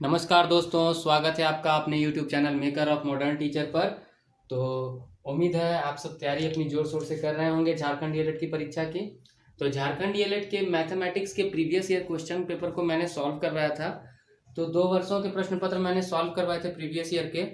नमस्कार दोस्तों, स्वागत है आपका अपने YouTube channel maker of modern teacher पर। तो उम्मीद है आप सब तैयारी अपनी जोर शोर से कर रहे होंगे झारखंड डीएलएड की परीक्षा की। तो झारखंड डीएलएड के मैथमेटिक्स के प्रीवियस ईयर क्वेश्चन पेपर को मैंने सॉल्व करवाया था। तो 2 वर्षों के प्रश्न पत्र मैंने सॉल्व करवाए थे प्रीवियस ईयर के।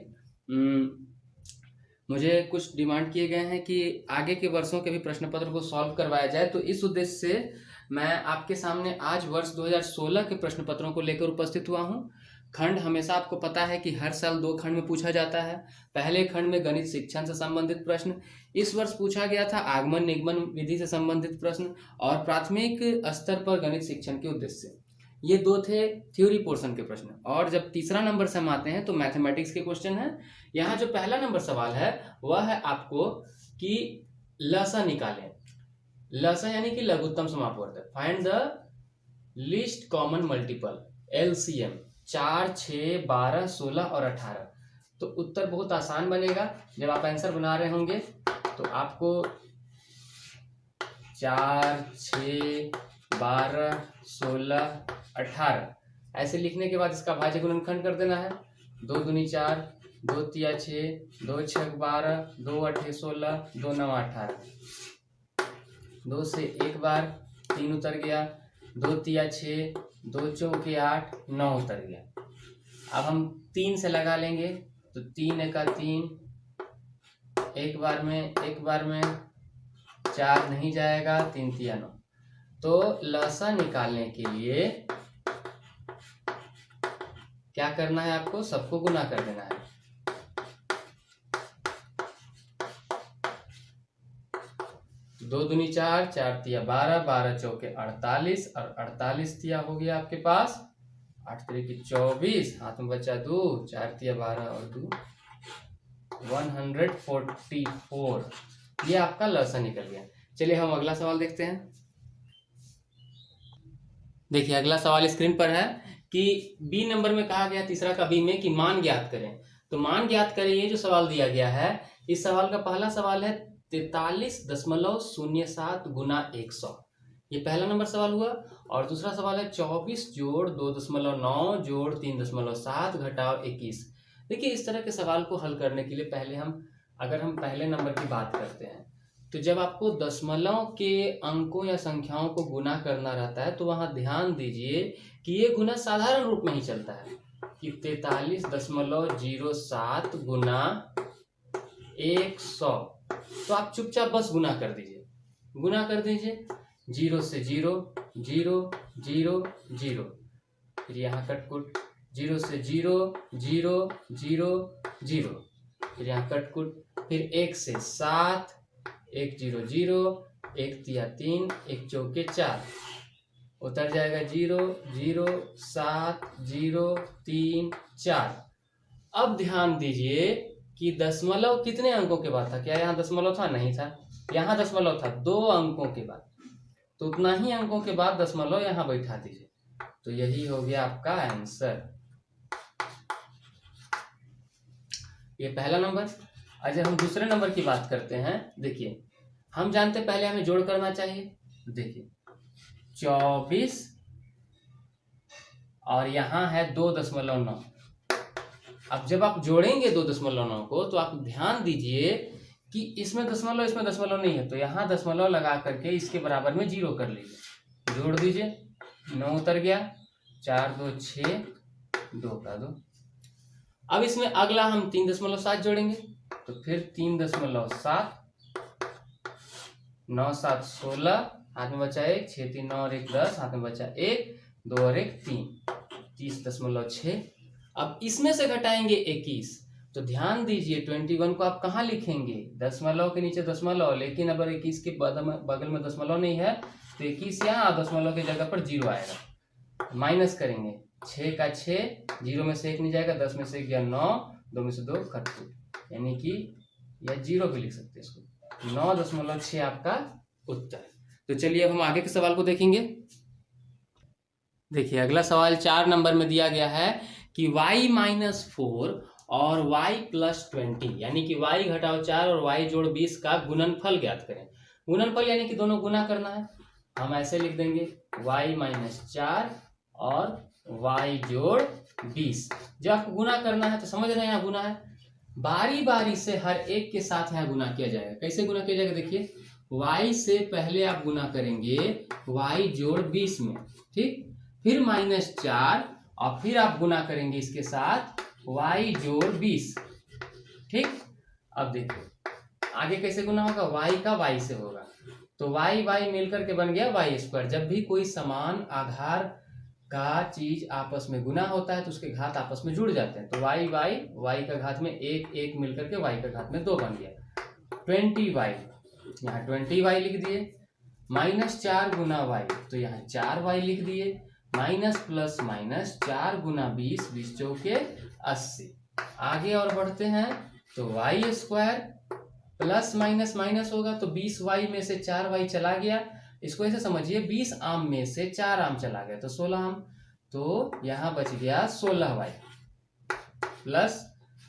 मुझे कुछ डिमांड किए गए हैं कि आगे के वर्षों के भी प्रश्न पत्र को सॉल्व करवाया जाए, तो इस उद्देश्य से मैं आपके सामने आज वर्ष 2016 के प्रश्न पत्रों को लेकर उपस्थित हुआ हूं। खंड हमेशा आपको पता है कि हर साल 2 खंड में पूछा जाता है। पहले खंड में गणित शिक्षण से संबंधित प्रश्न, इस वर्ष पूछा गया था आगमन निगमन विधि से संबंधित प्रश्न और प्राथमिक स्तर पर गणित शिक्षण के उद्देश्य से। ये 2 थे थ्योरी पोर्शन के प्रश्न। और जब तीसरा नंबर से हम आते हैं तो मैथमेटिक्स के क्वेश्चन है। यहाँ जो पहला नंबर सवाल है वह है आपको कि लसा निकालें। लसा यानी कि लघुत्तम समापवर्धक, find the least common multiple LCM 4, 6, 12, 16 और 18। तो उत्तर बहुत आसान बनेगा। जब आप आंसर बना रहे होंगे तो आपको 4, 6, 12, 16, 18 ऐसे लिखने के बाद इसका भाज्य गुणनखंड कर देना है। 2 दूनी 4, 2 तिया 6, 2 छक 12, 2 अठे 16, 2 नवा 18। 2 से एक बार 3 उतर गया, 2 तिया 6, 2 चौके 8, 9 उतर गया। अब हम 3 से लगा लेंगे तो 3 एका 3, एक बार में 4 नहीं जाएगा, 3 तिया 9। तो लसा निकालने के लिए क्या करना है, आपको सबको गुना कर देना है। दो दूनी 4, 4 तिया 12, 12 चौके 48 और 48 तिया हो गया आपके पास 8 तिया 24, हाथ में बचा 2, 4 तिया 12 और 2 144। ये आपका लसा निकल गया। चलिए हम अगला सवाल देखते हैं। देखिए अगला सवाल स्क्रीन पर है कि बी नंबर में कहा गया, तीसरा का बी में, कि मान ज्ञात करें। तो मान ज्ञात करें, ये जो सवाल दिया गया है, इस सवाल का पहला सवाल है 43.07 गुना 100। ये पहला नंबर सवाल हुआ। और दूसरा सवाल है 24 जोड़ 2.9 जोड़ 3.7 घटाव 21। देखिए इस तरह के सवाल को हल करने के लिए पहले अगर हम पहले नंबर की बात करते हैं तो जब आपको दशमलव के अंकों या संख्याओं को गुना करना रहता है तो वहां ध्यान दीजिए कि ये गुना साधारण रूप में ही चलता है कि 43.07 गुना 100। तो आप चुपचाप बस गुना कर दीजिए, 0 से 0, 0, 0, 0, फिर यहाँ कटकुट 0 से 0, 0, 0, 0, फिर यहाँ कटकुट, फिर 1 से 7, 1 0 0, 1 तिया 3, 1 चौके 4, उतर जाएगा 0 0 7 0 3 4। अब ध्यान दीजिए कि दशमलव कितने अंकों के बाद था? क्या यहाँ दशमलव था? नहीं था। यहाँ दशमलव था 2 अंकों के बाद, तो उतना ही अंकों के बाद दशमलव यहाँ बैठा दीजिए। तो यही हो गया आपका आंसर, ये पहला नंबर। अगर हम दूसरे नंबर की बात करते हैं, देखिए हम जानते पहले हमें जोड़ करना चाहिए। देखिए 24 और यहाँ है 2.9। अब जब आप जोड़ेंगे 2.9 को तो आप ध्यान दीजिए कि इसमें दशमलव नहीं है, तो यहाँ दशमलव लगा करके इसके बराबर में 0 कर लीजिए, जोड़ दीजिए, 9 उतर गया, 4 2 6, 2 का 2। अब इसमें अगला हम 3.7 जोड़ेंगे तो फिर 3.7, 9 7 16, हाथ में बचा 1, 6 3 9 और 1 10, हाथ में बचा 1, 2 और 1 3, 30.6। अब इसमें से घटाएंगे 21, तो ध्यान दीजिए 21 को आप कहाँ लिखेंगे? दशमलव के नीचे दशमलव, लेकिन अगर 21 के बगल में दशमलव नहीं है तो 21 यहाँ दशमलव की जगह पर 0 आएगा। माइनस करेंगे, 6 का 6, 0 में से 1 नहीं जाएगा, 10 में से 1 गया 9, 2 में से 2 कटकुट, यानी कि या 0 भी लिख सकते हैं इसको, 9.6 आपका उत्तर। तो चलिए अब हम आगे के सवाल को देखेंगे। देखिए अगला सवाल 4 नंबर में दिया गया है कि y-4 और y+20 यानी कि y घटाव 4 और y जोड़ 20 का गुणनफल ज्ञात करें। गुणनफल यानी कि दोनों गुना करना है। हम ऐसे लिख देंगे y-4 और y जोड़ 20। जब आपको गुना करना है तो समझ रहे हैं यहाँ गुना है, बारी बारी से हर एक के साथ यहाँ गुना किया जाएगा। कैसे गुना किया जाएगा देखिए, y से पहले आप गुना करेंगे y जोड़ 20 में, ठीक, फिर -4 और फिर आप गुना करेंगे इसके साथ y जोड़ 20, ठीक। अब देखो आगे कैसे गुना होगा, y का y से होगा तो y मिलकर के बन गया y²। जब भी कोई समान आधार का चीज आपस में गुना होता है तो उसके घात आपस में जुड़ जाते हैं। तो y का घात में 1 मिलकर के y का घात में 2 बन गया 20y, यहाँ 20y लिख दिए, -4 गुना y तो यहाँ 4y लिख दिए, माइनस प्लस माइनस 4 गुना 20, 20 चौके 80। आगे और बढ़ते हैं तो y² प्लस माइनस माइनस होगा तो 20y में से 4y चला गया, इसको ऐसे समझिए 20 आम में से 4 आम चला गया तो 16 आम, तो यहाँ बच गया 16y प्लस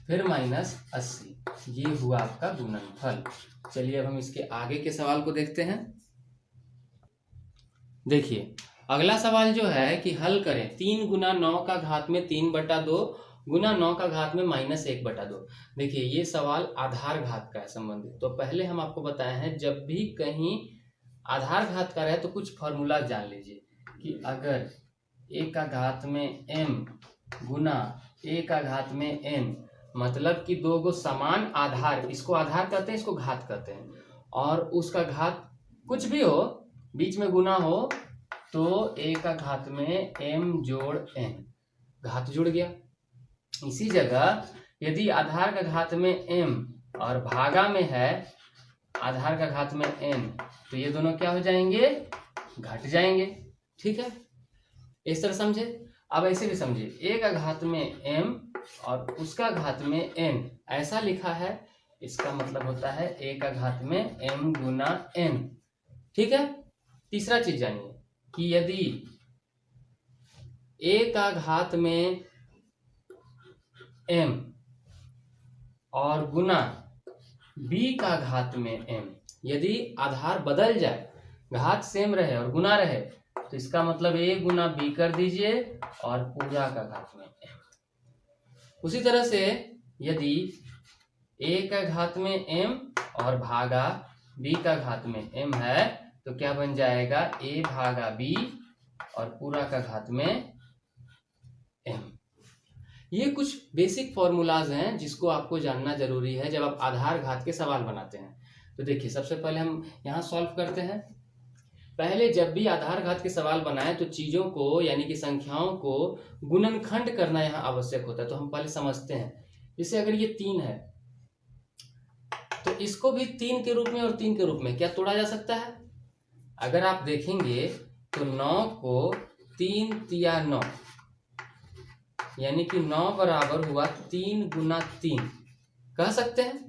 फिर -80। ये हुआ आपका गुणनफल। चलिए अब हम इसके आगे के सवाल को देखते हैं। देखिए अगला सवाल जो है कि हल करें 3 गुना 9 का घात में 3/2 गुना 9 का घात में -1/2। देखिए ये सवाल आधार घात का है संबंधित। तो पहले हम आपको बताए हैं जब भी कहीं आधार घात का रहे तो कुछ फॉर्मूला जान लीजिए कि अगर a का घात में m गुना a का घात में n, मतलब कि दो गो समान आधार, इसको आधार कहते हैं इसको घात कहते हैं, और उसका घात कुछ भी हो बीच में गुना हो तो a का घात में m जोड़ n, घात जुड़ गया। इसी जगह यदि आधार का घात में m और भागा में है आधार का घात में n तो ये दोनों क्या हो जाएंगे, घट जाएंगे, ठीक है। इस तरह समझे। अब ऐसे भी समझिए a का घात में m और उसका घात में n ऐसा लिखा है, इसका मतलब होता है a का घात में m गुना n, ठीक है। तीसरा चीज जानिए कि यदि a का घात में m और गुना b का घात में m, यदि आधार बदल जाए, घात सेम रहे और गुना रहे तो इसका मतलब a गुना b कर दीजिए और पूरा का घात में m। उसी तरह से यदि a का घात में m और भागा b का घात में m है तो क्या बन जाएगा, a भागा b और पूरा का घात में m। ये कुछ बेसिक फॉर्मूलाज हैं जिसको आपको जानना जरूरी है जब आप आधार घात के सवाल बनाते हैं। तो देखिए सबसे पहले हम यहाँ सॉल्व करते हैं। पहले जब भी आधार घात के सवाल बनाए तो चीजों को यानी कि संख्याओं को गुणनखंड करना यहाँ आवश्यक होता है। तो हम पहले समझते हैं, जैसे अगर ये 3 है तो इसको भी 3 के रूप में और 3 के रूप में क्या तोड़ा जा सकता है। अगर आप देखेंगे तो 9 को 3 तिया 9 यानी कि 9 बराबर हुआ 3 गुना 3 कह सकते हैं।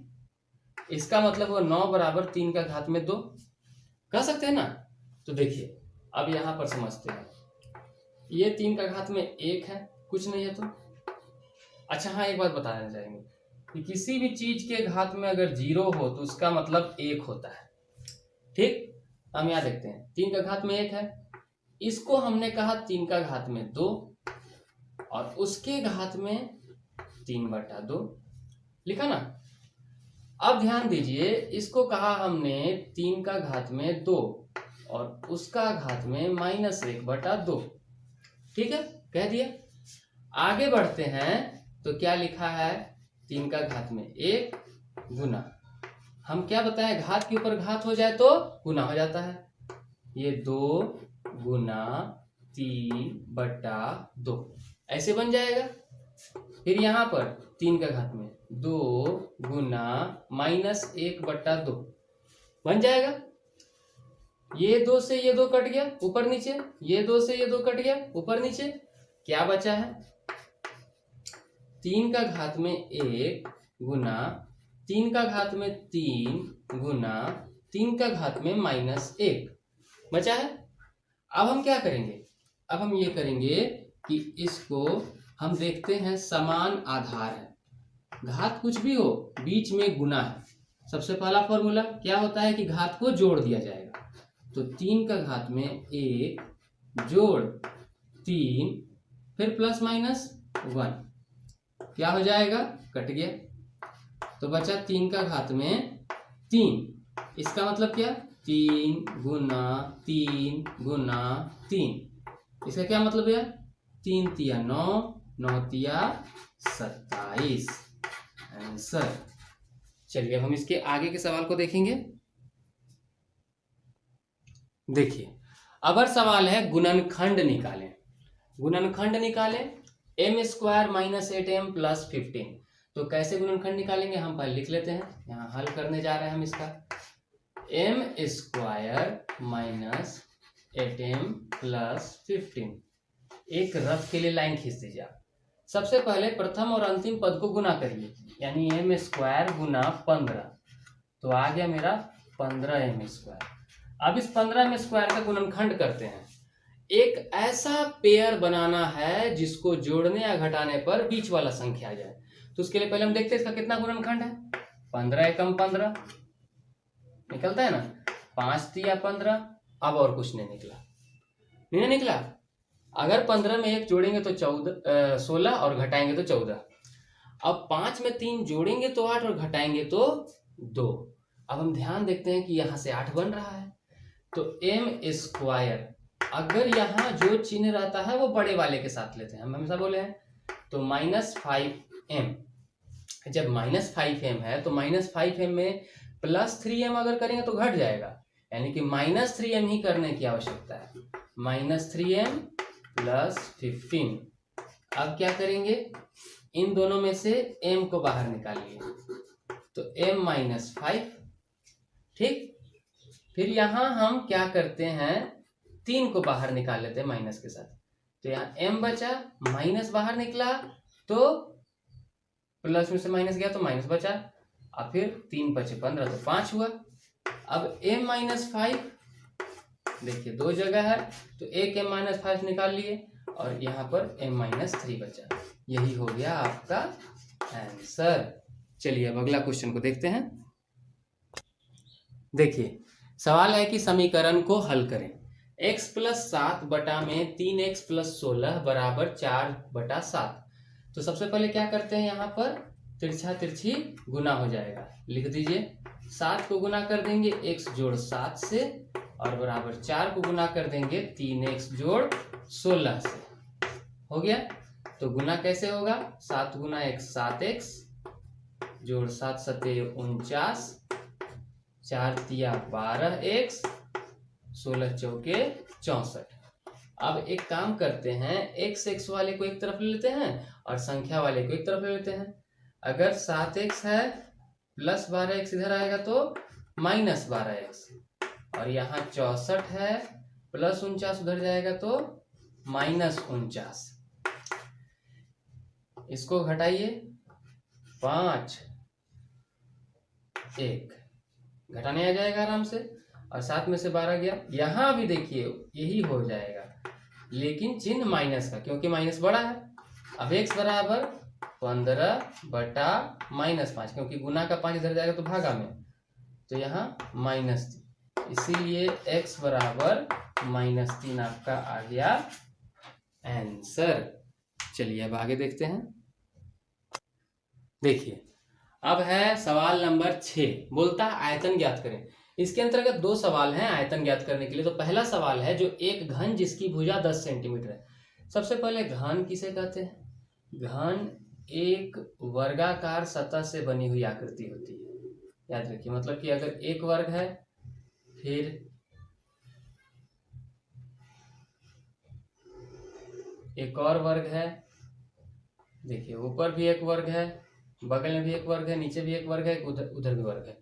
इसका मतलब हुआ 9 बराबर 3 का घात में 2 कह सकते हैं ना। तो देखिए अब यहाँ पर समझते हैं, ये 3 का घात में 1 है, कुछ नहीं है तो। अच्छा हाँ, एक बात बताना चाहेंगे कि किसी भी चीज के घात में अगर 0 हो तो उसका मतलब 1 होता है, ठीक। हम यहाँ देखते हैं 3 का घात में 1 है, इसको हमने कहा 3 का घात में 2 और उसके घात में 3/2 लिखा ना। अब ध्यान दीजिए, इसको कहा हमने 3 का घात में 2 और उसका घात में -1/2, ठीक है, कह दिया। आगे बढ़ते हैं तो क्या लिखा है, 3 का घात में 1 गुना, हम क्या बताएं, घात के ऊपर घात हो जाए तो गुना हो जाता है, ये 2 गुना 3/2 ऐसे बन जाएगा। फिर यहाँ पर 3 का घात में 2 गुना -1/2 बन जाएगा। ये 2 से ये 2 कट गया ऊपर नीचे, ये 2 से ये 2 कट गया ऊपर नीचे, क्या बचा है 3 का घात में 1 गुना 3 का घात में 3 गुना 3 का घात में -1 बचा है। अब हम क्या करेंगे, अब हम ये करेंगे कि इसको हम देखते हैं समान आधार है, घात कुछ भी हो बीच में गुना है। सबसे पहला फॉर्मूला क्या होता है कि घात को जोड़ दिया जाएगा, तो 3 का घात में 1 जोड़ 3, फिर प्लस माइनस 1, क्या हो जाएगा, कट गया, तो बचा 3 का घात में 3। इसका मतलब क्या, 3 गुना 3 गुना 3। इसका क्या मतलब है, 3 तिया 9, 9 तिया 27 आंसर। चलिए अब हम इसके आगे के सवाल को देखेंगे। देखिए अगर सवाल है गुणनखंड निकालें, गुणनखंड निकालें m square minus 8m plus 15। तो कैसे गुणनखंड निकालेंगे, हम पहले लिख लेते हैं, यहाँ हल करने जा रहे हैं हम इसका। m square minus 8m plus 15, एक रफ के लिए लाइन खींच दीजिए आप। सबसे पहले प्रथम और अंतिम पद को गुना करिए, यानी m स्क्वायर गुना 15, तो आ गया मेरा 15m स्क्वायर। अब इस 15m स्क्वायर का गुणनखंड करते हैं। एक ऐसा पेयर बनाना है जिसको जोड़ने या घटाने पर बीच वाला संख्या आ जाए। तो उसके लिए पहले हम देखते हैं इसका कितना गुणनखंड है। 15 एकम 15 निकलता है ना, 5 तिया 15, अब और कुछ नहीं निकला, नहीं निकला। अगर 15 में 1 जोड़ेंगे तो 16 और घटाएंगे तो 14। अब 5 में 3 जोड़ेंगे तो 8 और घटाएंगे तो 2। अब हम ध्यान देखते हैं कि यहाँ से 8 बन रहा है, तो m स्क्वायर, अगर यहाँ जो चिन्ह रहता है वो बड़े वाले के साथ लेते हैं, हम हमेशा बोले हैं, तो -5m। जब -5m है तो -5m में +3m अगर करेंगे तो घट जाएगा, यानी कि -3m ही करने की आवश्यकता है। -3m plus 15। अब क्या करेंगे, इन दोनों में से m को बाहर निकालिए, तो m-5, ठीक। फिर यहाँ हम क्या करते हैं, 3 को बाहर निकाल लेते हैं माइनस के साथ, तो यहाँ m बचा, माइनस बाहर निकला तो प्लस में से माइनस गया तो माइनस बचा, और फिर 3 बचे 15 तो 5 हुआ। अब m-5 देखिए 2 जगह है, तो एक m-5 निकाल लिए और यहाँ पर m-3 बचा, यही हो गया आपका आंसर। चलिए अब अगला क्वेश्चन को देखते हैं। देखिए सवाल है कि समीकरण को हल करें। x प्लस 7 बटा में 3x प्लस 16 बराबर 4/7। तो सबसे पहले क्या करते हैं, यहाँ पर तिरछा तिरछी गुना हो जाएगा, लिख दीजिए। 7 को गुना कर देंगे x जोड़ 7 से, और बराबर 4 को गुना कर देंगे 3x जोड़ 16 से, हो गया। तो गुना कैसे होगा, 7 गुना x 7x जोड़ 7 सते 49, 4 तिया 12x, 16 चौके 64। अब एक काम करते हैं, x वाले को एक तरफ ले लेते हैं और संख्या वाले को एक तरफ ले लेते हैं। अगर 7x है प्लस 12x इधर आएगा तो -12x, और यहाँ 64 है प्लस 49 उधर जाएगा तो -49। इसको घटाइए, 5 1 घटाने आ जाएगा आराम से, और 7 में से 12 गया, यहाँ भी देखिए यही हो जाएगा, लेकिन चिन्ह माइनस का, क्योंकि माइनस बड़ा है। अब x बराबर 15 बटा -5, क्योंकि गुना का 5 इधर जाएगा तो भागा में, तो यहाँ -3, इसीलिए x बराबर -3 आपका आ गया आंसर। चलिए अब आगे देखते हैं। देखिए अब है सवाल नंबर 6, बोलता है आयतन ज्ञात करें। इसके अंतर्गत 2 सवाल हैं आयतन ज्ञात करने के लिए। तो पहला सवाल है जो एक घन जिसकी भुजा 10 सेंटीमीटर है। सबसे पहले घन किसे कहते हैं, घन एक वर्गाकार सतह से बनी हुई आकृति होती है, याद रखिए। मतलब कि अगर एक वर्ग है, फिर एक और वर्ग है, देखिए ऊपर भी एक वर्ग है, बगल में भी एक वर्ग है, नीचे भी एक वर्ग है, उधर भी वर्ग है,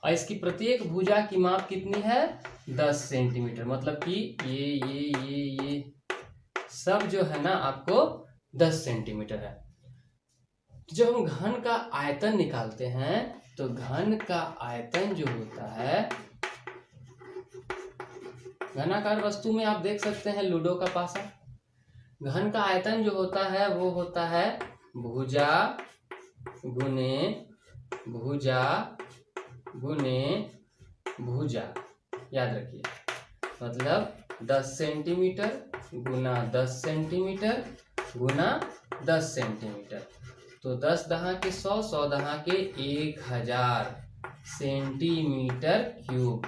और इसकी प्रत्येक भुजा की माप कितनी है, 10 सेंटीमीटर। मतलब कि ये सब जो है ना आपको 10 सेंटीमीटर है। जब हम घन का आयतन निकालते हैं तो घन का आयतन जो होता है, घनाकार वस्तु में आप देख सकते हैं लूडो का पासा, घन का आयतन जो होता है वो होता है भुजा गुने भुजा गुने भुजा, याद रखिए। मतलब 10 सेंटीमीटर गुना 10 सेंटीमीटर गुना 10 सेंटीमीटर। तो 10 दहा के 100, 100 दहा के 1000 सेंटीमीटर क्यूब।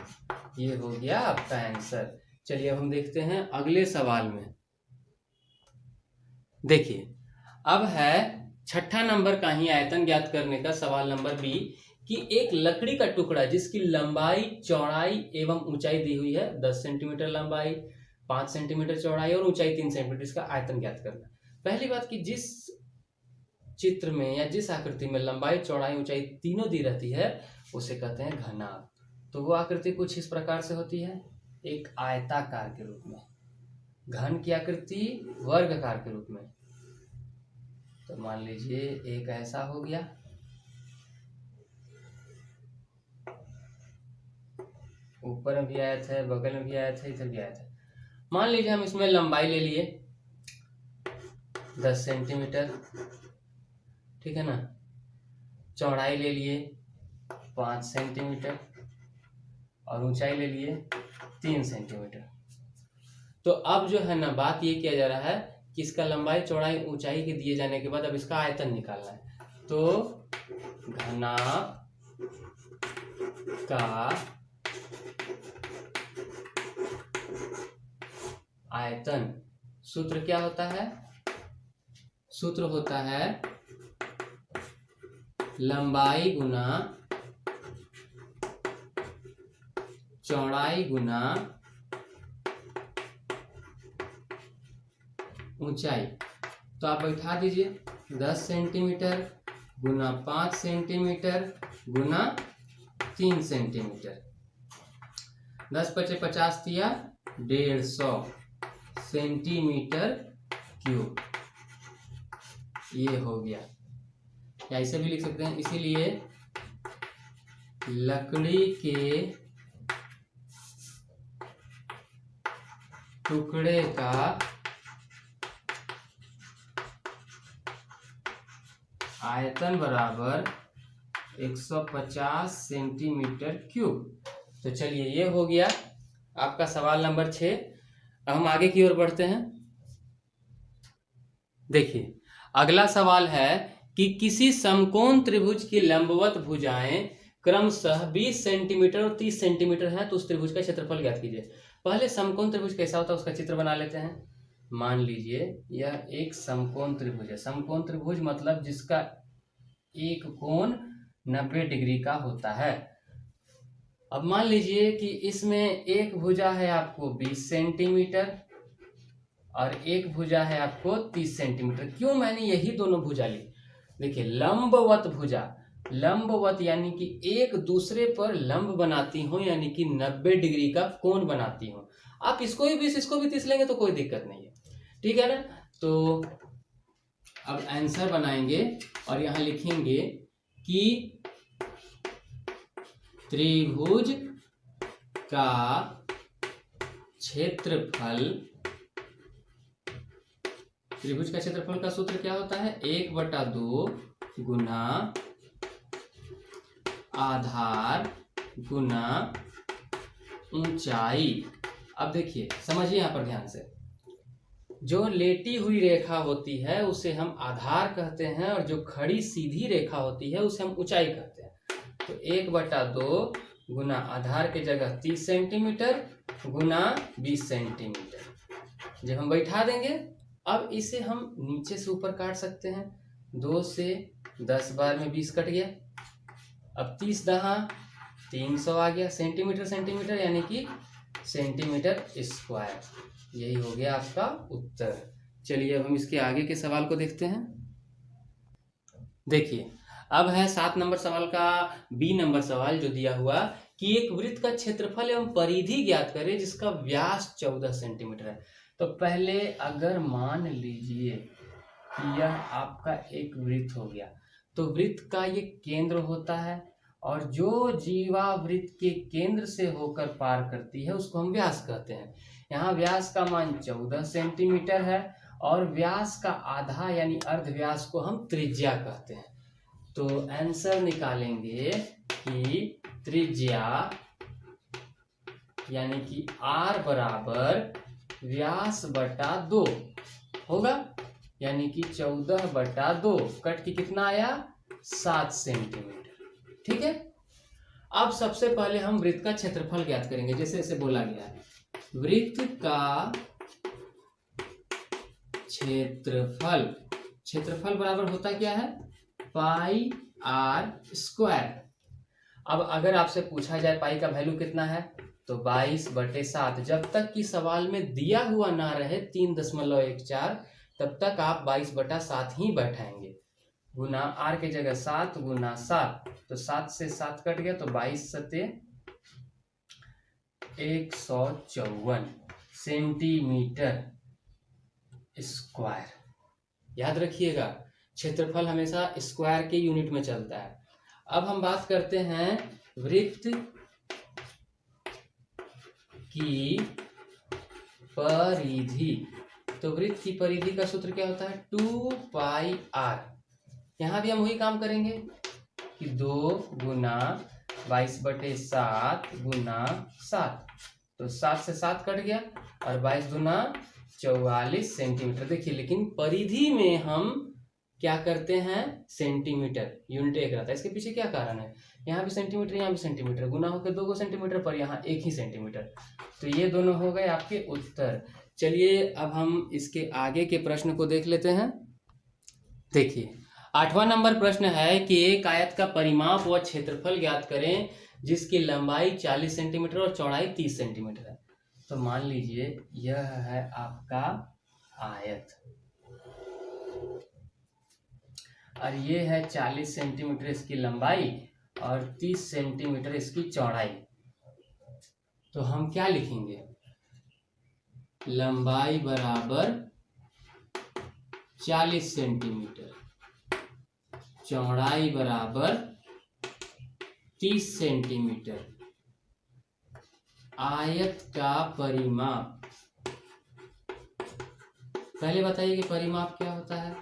ये हो गया आपका आंसर। चलिए अब हम देखते हैं अगले सवाल में। देखिए अब है छठा नंबर का ही आयतन ज्ञात करने का सवाल नंबर बी कि एक लकड़ी का टुकड़ा जिसकी लंबाई, चौड़ाई एवं ऊंचाई दी हुई है, 10 सेंटीमीटर लंबाई, 5 सेंटीमीटर चौड़ाई और ऊंचाई 3 सेंटीमीटर, इसका आयतन ज्ञात करना। पहली बात कि जिस चित्र में या जिस आकृति में लंबाई, चौड़ाई, ऊंचाई तीनों दी रहती है उसे कहते हैं घनाभ। तो वो आकृति कुछ इस प्रकार से होती है, एक आयताकार के रूप में, घन की आकृति वर्गाकार के रूप में। तो मान लीजिए एक ऐसा हो गया, ऊपर में भी आयत है, बगल में भी आयत है, इधर भी आयत है। मान लीजिए हम इसमें लंबाई ले लिए 10 सेंटीमीटर, ठीक है ना, चौड़ाई ले लिए 5 सेंटीमीटर और ऊंचाई ले लिए 3 सेंटीमीटर। तो अब जो है ना बात ये किया जा रहा है कि इसका लंबाई, चौड़ाई, ऊंचाई के दिए जाने के बाद अब इसका आयतन निकालना है। तो घनाभ का आयतन सूत्र क्या होता है? सूत्र होता है लंबाई गुना चौड़ाई गुना ऊंचाई। तो आप बैठा दीजिए 10 सेंटीमीटर गुना 5 सेंटीमीटर गुना 3 सेंटीमीटर। 10 × 5 = 150 centimetre cube. ये हो गया, या ऐसे भी लिख सकते हैं। इसीलिए लकड़ी के टुकड़े का आयतन बराबर 150 सेंटीमीटर क्यूब। तो चलिए ये हो गया आपका सवाल नंबर 6। अब हम आगे की ओर बढ़ते हैं। देखिए अगला सवाल है कि किसी समकोण त्रिभुज की लंबवत भुजाएं क्रमशः 20 सेंटीमीटर और 30 सेंटीमीटर है, तो उस त्रिभुज का क्षेत्रफल ज्ञात कीजिए। पहले समकोण त्रिभुज कैसा होता है उसका चित्र बना लेते हैं। मान लीजिए यह एक समकोण त्रिभुज है। समकोण त्रिभुज मतलब जिसका एक कोण 90 डिग्री का होता है। अब मान लीजिए कि इसमें एक भुजा है आपको 20 सेंटीमीटर और एक भुजा है आपको 30 सेंटीमीटर। क्यों मैंने यही दोनों भुजा ली? देखिए लंबवत भुजा, लंबवत यानी कि एक दूसरे पर लंब बनाती हो, यानी कि 90 डिग्री का कोण बनाती हो। आप इसको भी 20 इसको भी 30 लेंगे तो कोई दिक्कत नहीं है, ठीक है ना। तो अब आंसर बनाएंगे और यहां लिखेंगे कि त्रिभुज का क्षेत्रफल, त्रिभुज का क्षेत्रफल का सूत्र क्या होता है? 1/2 गुना आधार गुना ऊंचाई। अब देखिए समझिए यहां पर ध्यान से, जो लेटी हुई रेखा होती है उसे हम आधार कहते हैं और जो खड़ी सीधी रेखा होती है उसे हम ऊंचाई कहते हैं। तो 1/2 गुना आधार के जगह 30 सेंटीमीटर गुना 20 सेंटीमीटर जब हम बैठा देंगे, अब इसे हम नीचे से ऊपर काट सकते हैं। 2 से 10 बार में 20 कट गया। अब 30 दहा 300 आ गया, सेंटीमीटर सेंटीमीटर यानी कि सेंटीमीटर स्क्वायर। यही हो गया आपका उत्तर। चलिए अब हम इसके आगे के सवाल को देखते हैं। देखिए अब है 7 नंबर सवाल का बी नंबर सवाल जो दिया हुआ कि एक वृत्त का क्षेत्रफल एवं परिधि ज्ञात करें जिसका व्यास 14 सेंटीमीटर है। तो पहले अगर मान लीजिए कि यह आपका एक वृत्त हो गया, तो वृत्त का ये केंद्र होता है और जो जीवा वृत्त के केंद्र से होकर पार करती है उसको हम व्यास कहते हैं। यहाँ व्यास का मान 14 सेंटीमीटर है और व्यास का आधा यानी अर्ध व्यास को हम त्रिज्या कहते हैं। तो आंसर निकालेंगे कि त्रिज्या यानी कि r बराबर व्यास बटा 2 होगा, यानी कि 14/2 कट के कितना आया 7 सेंटीमीटर। ठीक है, अब सबसे पहले हम वृत्त का क्षेत्रफल ज्ञात करेंगे। जैसे ऐसे बोला गया है, वृत्त का क्षेत्रफल, क्षेत्रफल बराबर होता क्या है पाई आर स्क्वायर। अब अगर आपसे पूछा जाए पाई का वैल्यू कितना है तो 22/7, जब तक कि सवाल में दिया हुआ ना रहे 3.14 तब तक आप 22/7 ही बैठाएंगे। गुना आर के जगह 7 गुना 7, तो 7 से 7 कट गया तो 22 सते 154 सेंटीमीटर स्क्वायर। याद रखिएगा, क्षेत्रफल हमेशा स्क्वायर के यूनिट में चलता है। अब हम बात करते हैं वृत्त की परिधि। तो वृत्त की परिधि का सूत्र क्या होता है 2πr। यहां भी हम वही काम करेंगे कि 2 गुना 22/7 गुना 7, तो 7 से 7 कट गया और 22 गुना 44 सेंटीमीटर। देखिए, लेकिन परिधि में हम क्या करते हैं सेंटीमीटर, यूनिट एक रहता है। इसके पीछे क्या कारण है, यहाँ भी सेंटीमीटर यहाँ भी सेंटीमीटर, गुना होकर 2 सेंटीमीटर पर यहाँ 1 ही सेंटीमीटर। तो ये दोनों हो गए आपके उत्तर। चलिए अब हम इसके आगे के प्रश्न को देख लेते हैं। देखिए 8वां नंबर प्रश्न है कि एक आयत का परिमाप व क्षेत्रफल ज्ञात करें जिसकी लंबाई 40 सेंटीमीटर और चौड़ाई 30 सेंटीमीटर है। तो मान लीजिए यह है आपका आयत और ये है 40 सेंटीमीटर इसकी लंबाई और 30 सेंटीमीटर इसकी चौड़ाई। तो हम क्या लिखेंगे, लंबाई बराबर 40 सेंटीमीटर, चौड़ाई बराबर 30 सेंटीमीटर। आयत का परिमाप, पहले बताइए कि परिमाप क्या होता है।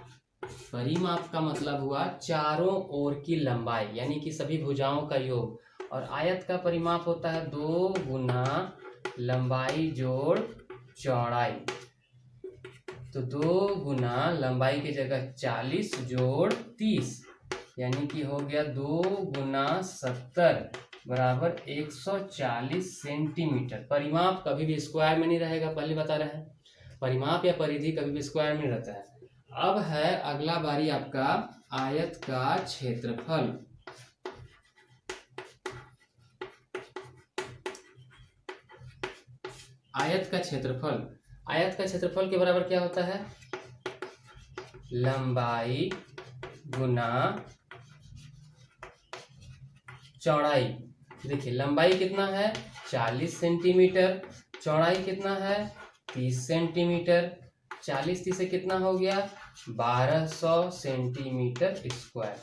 परिमाप का मतलब हुआ चारों ओर की लंबाई, यानी कि सभी भुजाओं का योग, और आयत का परिमाप होता है 2 गुना लंबाई जोड़ चौड़ाई। तो 2 गुना लंबाई की जगह 40 जोड़ 30, यानी कि हो गया 2 गुना 70 बराबर 140 सेंटीमीटर। परिमाप कभी भी स्क्वायर में नहीं रहेगा, पहले बता रहे हैं, परिमाप या परिधि कभी भी स्क्वायर में रहता है। अब है अगला बारी आपका आयत का क्षेत्रफल। आयत का क्षेत्रफल, आयत का क्षेत्रफल के बराबर क्या होता है लंबाई गुना चौड़ाई। देखिए लंबाई कितना है 40 सेंटीमीटर, चौड़ाई कितना है 30 सेंटीमीटर, 40 से कितना हो गया 1200 सेंटीमीटर स्क्वायर।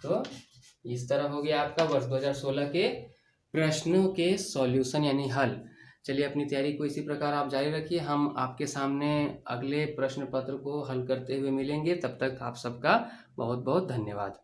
तो इस तरह हो गया आपका वर्ष 2016 के प्रश्नों के सॉल्यूशन यानी हल। चलिए अपनी तैयारी को इसी प्रकार आप जारी रखिए, हम आपके सामने अगले प्रश्न पत्र को हल करते हुए मिलेंगे। तब तक आप सबका बहुत बहुत धन्यवाद।